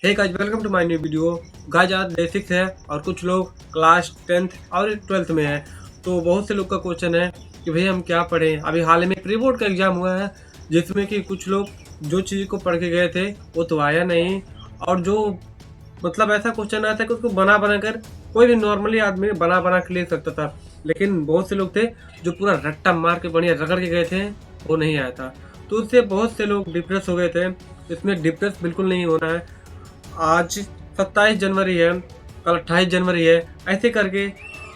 Hey guys, welcome to my new video. Guys, आज day 6 है और कुछ लोग क्लास 10th और 12th में है। तो बहुत से लोग का क्वेश्चन है कि भाई हम क्या पढ़ें। अभी हाल ही में प्री बोर्ड का एग्जाम हुआ है, जिसमें कि कुछ लोग जो चीज़ को पढ़ के गए थे वो तो आया नहीं। और जो मतलब ऐसा क्वेश्चन आया था कि उसको बना बना कर कोई भी नॉर्मली आदमी बना बना के लिख सकता था, लेकिन बहुत से लोग थे जो पूरा रट्टा मार के बढ़िया रगड़ के गए थे, वो नहीं आया था। तो उससे बहुत से लोग डिप्रेस हो गए थे। इसमें डिप्रेस बिल्कुल नहीं होना है। आज 27 जनवरी है, कल 28 जनवरी है, ऐसे करके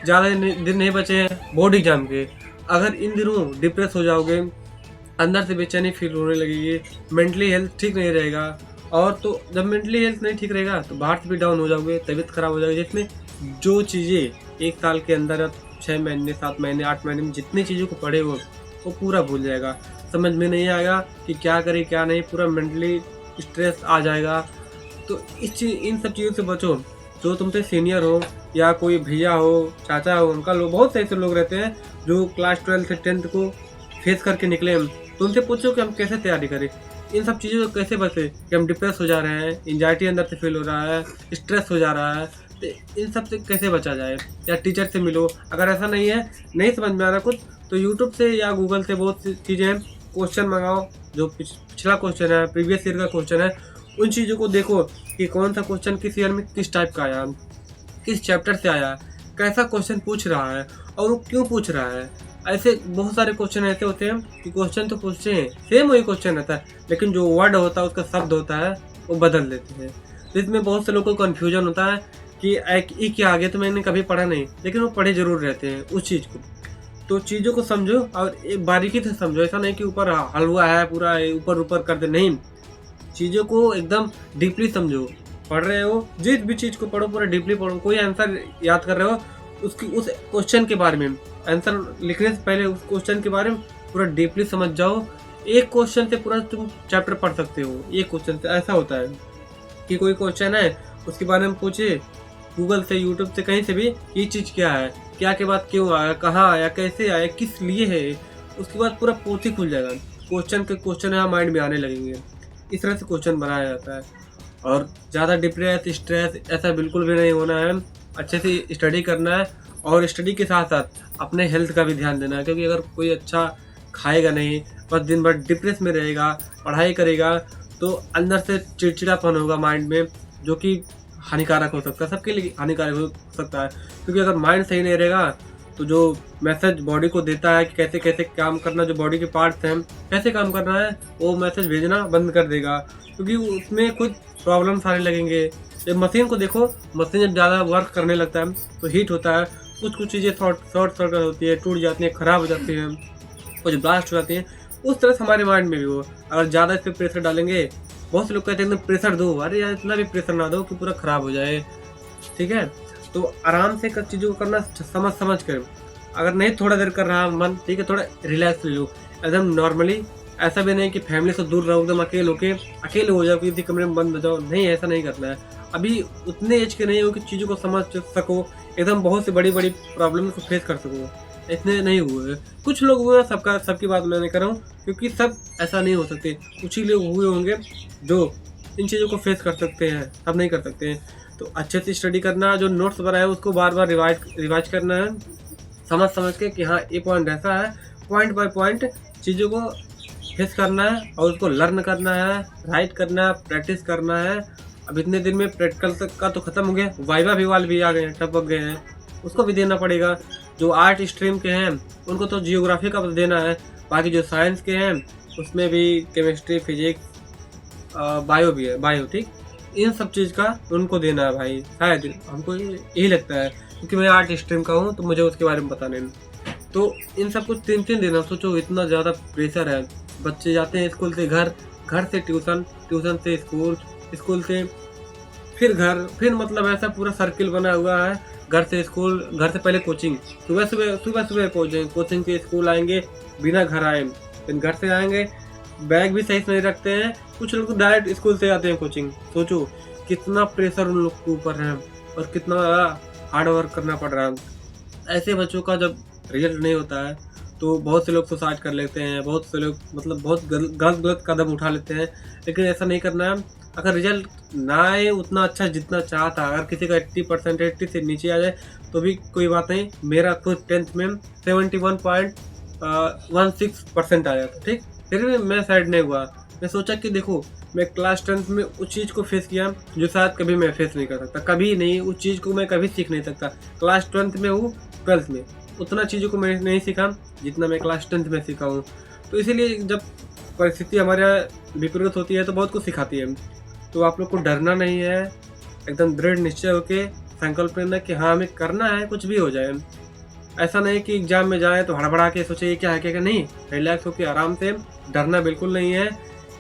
ज़्यादा दिन नहीं बचे हैं बोर्ड एग्जाम के। अगर इन दिनों डिप्रेस हो जाओगे, अंदर से बेचैनी फील होने लगेगी, मेंटली हेल्थ ठीक नहीं रहेगा। और तो जब मेंटली हेल्थ नहीं ठीक रहेगा तो बाहर से भी डाउन हो जाओगे, तबीयत खराब हो जाएगी। जिसमें जो चीज़ें एक साल के अंदर आप 6 महीने 7 महीने 8 महीने में जितनी चीज़ों को पढ़े हो वो पूरा भूल जाएगा। समझ में नहीं आएगा कि क्या करें क्या नहीं, पूरा मेंटली स्ट्रेस आ जाएगा। तो इन सब चीज़ों से बचो। जो तुमसे सीनियर हो या कोई भैया हो, चाचा हो, अंकल हो, बहुत से ऐसे लोग रहते हैं जो क्लास 12 से 10th को फेस करके निकले हम। तो उनसे पूछो कि हम कैसे तैयारी करें, इन सब चीज़ों से कैसे बचे कि हम डिप्रेस हो जा रहे हैं, एंजाइटी अंदर से फील हो रहा है, स्ट्रेस हो जा रहा है। तो इन सब से कैसे बचा जाए, या टीचर से मिलो। अगर ऐसा नहीं है, नहीं समझ में आ रहा कुछ, तो यूट्यूब से या गूगल से बहुत सी चीज़ें हैं। क्वेश्चन मंगाओ, जो पिछला क्वेश्चन है, प्रीवियस ईयर का क्वेश्चन है, उन चीज़ों को देखो कि कौन सा क्वेश्चन किस ईयर में किस टाइप का आया, किस चैप्टर से आया, कैसा क्वेश्चन पूछ रहा है और वो क्यों पूछ रहा है। ऐसे बहुत सारे क्वेश्चन ऐसे होते हैं कि क्वेश्चन तो पूछते हैं, सेम वही क्वेश्चन रहता है, लेकिन जो वर्ड होता है, उसका शब्द होता है, वो बदल देते हैं। तो इसमें बहुत से लोगों को कन्फ्यूजन होता है कि ई के आगे तो मैंने कभी पढ़ा नहीं, लेकिन वो पढ़े जरूर रहते हैं उस चीज़ को। तो चीज़ों को समझो और एक बारीकी से समझो। ऐसा नहीं कि ऊपर हलवा है पूरा ऊपर ऊपर कर दे, नहीं। चीज़ों को एकदम डीपली समझो। पढ़ रहे हो, जिस भी चीज़ को पढ़ो पूरा डीपली पढ़ो। कोई आंसर याद कर रहे हो, उसकी उस क्वेश्चन के बारे में, आंसर लिखने से पहले उस क्वेश्चन के बारे में पूरा डीपली समझ जाओ। एक क्वेश्चन से पूरा तुम चैप्टर पढ़ सकते हो। एक क्वेश्चन से ऐसा होता है कि कोई क्वेश्चन है, उसके बारे में पूछे गूगल से, यूट्यूब से, कहीं से भी, ये चीज़ क्या है, क्या के बाद क्यों आया, कहाँ आया, कैसे आया, किस लिए है, उसके बाद पूरा पोथी खुल जाएगा। क्वेश्चन है माइंड में आने लगेंगे। इस तरह से क्वेश्चन बनाया जाता है। और ज़्यादा डिप्रेस स्ट्रेस ऐसा बिल्कुल भी नहीं होना है। अच्छे से स्टडी करना है और स्टडी के साथ साथ अपने हेल्थ का भी ध्यान देना है। क्योंकि अगर कोई अच्छा खाएगा नहीं, बस दिन भर डिप्रेस में रहेगा, पढ़ाई करेगा, तो अंदर से चिड़चिड़ापन होगा माइंड में, जो कि हानिकारक हो सकता है, सबके लिए हानिकारक हो सकता है। क्योंकि अगर माइंड सही नहीं रहेगा तो जो मैसेज बॉडी को देता है कि कैसे कैसे काम करना, जो बॉडी के पार्ट्स हैं कैसे काम करना है, वो मैसेज भेजना बंद कर देगा। क्योंकि उसमें कुछ प्रॉब्लम्स आने लगेंगे। जब मशीन को देखो, मशीन जब ज़्यादा वर्क करने लगता है तो हीट होता है, कुछ चीज़ें शॉर्ट सर्किट होती है, टूट जाती हैं, ख़राब हो जाती हैं, कुछ ब्लास्ट हो जाती हैं। उस तरह से हमारे माइंड में भी हो, अगर ज़्यादा इस पर प्रेशर डालेंगे। बहुत से लोग कहते हैं एकदम प्रेशर दो, अरे यार इतना भी प्रेशर ना दो कि पूरा ख़राब हो जाए। ठीक है, तो आराम से चीज़ों को करना, समझ समझ कर। अगर नहीं थोड़ा देर कर रहा मन, ठीक है, थोड़ा रिलैक्स ले लो एकदम नॉर्मली। ऐसा भी नहीं कि फैमिली से दूर रहो, एकदम अकेले हो जाओ, किसी कमरे में बंद हो जाओ, नहीं, ऐसा नहीं करना है। अभी उतने एज के नहीं हो कि चीज़ों को समझ सको, एकदम बहुत सी बड़ी बड़ी प्रॉब्लम को फेस कर सको। इतने नहीं हुए, कुछ लोग हुए हैं, सबकी बात मैं नहीं कर रहा हूँ, क्योंकि सब ऐसा नहीं हो सकते। कुछ ही लोग हुए होंगे जो इन चीज़ों को फेस कर सकते हैं, सब नहीं कर सकते हैं। तो अच्छे से स्टडी करना, जो नोट्स बनाया है उसको बार बार रिवाइज करना है, समझ समझ के कि हाँ ये पॉइंट ऐसा है, पॉइंट बाय पॉइंट चीज़ों को फेस करना है और उसको लर्न करना है, राइट करना है, प्रैक्टिस करना है। अब इतने दिन में प्रैक्टिकल तक का तो ख़त्म हो गया, वाइवा भी वाल भी आ गए हैं, टपक गए हैं, उसको भी देना पड़ेगा। जो आर्ट स्ट्रीम के हैं उनको तो जियोग्राफी का देना है, बाकी जो साइंस के हैं उसमें भी केमिस्ट्री, फिजिक्स, बायो भी है, बायो, ठीक, इन सब चीज़ का उनको देना है भाई। शायद हमको यही लगता है, क्योंकि मैं आर्ट स्ट्रीम का हूँ तो मुझे उसके बारे में पता नहीं। तो इन सब कुछ 3-3 देना, सोचो इतना ज़्यादा प्रेशर है। बच्चे जाते हैं स्कूल से घर, घर से ट्यूशन, ट्यूशन से स्कूल, स्कूल से फिर घर, फिर मतलब ऐसा पूरा सर्किल बना हुआ है। घर से स्कूल, घर से पहले कोचिंग, सुबह कोचिंग, कोचिंग से स्कूल आएंगे बिना घर आए, फिर घर से आएंगे, बैग भी सही से नहीं रखते हैं। कुछ लोग तो डायरेक्ट स्कूल से आते हैं कोचिंग। सोचो कितना प्रेशर उन लोग के ऊपर है और कितना हार्ड वर्क करना पड़ रहा है। ऐसे बच्चों का जब रिजल्ट नहीं होता है तो बहुत से लोग सुसाइड कर लेते हैं, बहुत से लोग मतलब बहुत गलत कदम उठा लेते हैं। लेकिन ऐसा नहीं करना है। अगर रिजल्ट ना आए उतना अच्छा जितना चाहा था, अगर किसी का 80% 80 से नीचे आ जाए तो भी कोई बात नहीं। मेरा खुद 10th में 71.16% आया था, ठीक। फिर भी मैं साइड नहीं हुआ। मैं सोचा कि देखो, मैं क्लास 10th में उस चीज़ को फेस किया जो शायद कभी मैं फेस नहीं कर सकता, कभी नहीं। उस चीज़ को मैं कभी सीख नहीं सकता। क्लास 12th में हूँ, 12th में उतना चीज़ों को मैं नहीं सीखा जितना मैं क्लास 10th में सीखा हूँ। तो इसीलिए जब परिस्थिति हमारे यहाँ विपरीत होती है तो बहुत कुछ सिखाती है। तो आप लोग को डरना नहीं है, एकदम दृढ़ निश्चय होके संकल्प लेना कि हाँ, हमें करना है, कुछ भी हो जाए। ऐसा नहीं कि एग्जाम में जाए तो हड़बड़ा के सोचे ये क्या है, क्या क्या नहीं। रिलैक्स होके आराम से, डरना बिल्कुल नहीं है।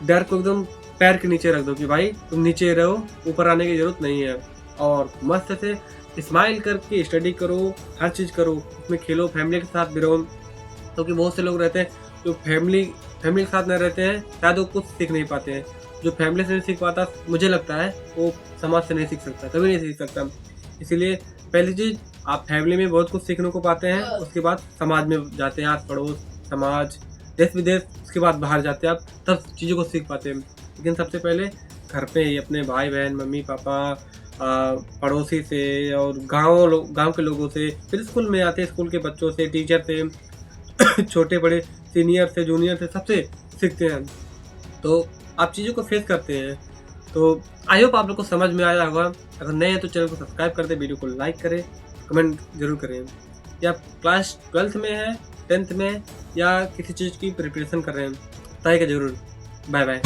डर को एकदम पैर के नीचे रख दो कि भाई तुम नीचे रहो, ऊपर आने की जरूरत नहीं है। और मस्त से स्माइल करके स्टडी करो, हर चीज़ करो, उसमें खेलो, फैमिली के साथ भी रहो। क्योंकि बहुत से लोग रहते हैं जो फैमिली के साथ नहीं रहते हैं, शायद वो कुछ सीख नहीं पाते हैं। जो फैमिली से नहीं सीख पाता, मुझे लगता है वो समाज से नहीं सीख सकता, कभी नहीं सीख सकता। इसीलिए पहली चीज़, आप फैमिली में बहुत कुछ सीखने को पाते हैं, उसके बाद समाज में जाते हैं, आस पड़ोस, समाज, देश विदेश, उसके बाद बाहर जाते हैं, आप तब चीज़ों को सीख पाते हैं। लेकिन सबसे पहले घर पे ही अपने भाई बहन, मम्मी पापा, पड़ोसी से और गांव के लोगों से, फिर स्कूल में आते हैं, स्कूल के बच्चों से, टीचर से, छोटे बड़े, सीनियर से, जूनियर से, सबसे सीखते हैं। तो आप चीज़ों को फेस करते हैं। तो आई होप आप लोग को समझ में आया होगा। अगर नए हैं तो चैनल को सब्सक्राइब कर दें, वीडियो को लाइक करें, कमेंट जरूर करें। या क्लास 12th में है, 10th में, या किसी चीज़ की प्रिपरेशन कर रहे हैं, बताइएगा जरूर। Bye bye.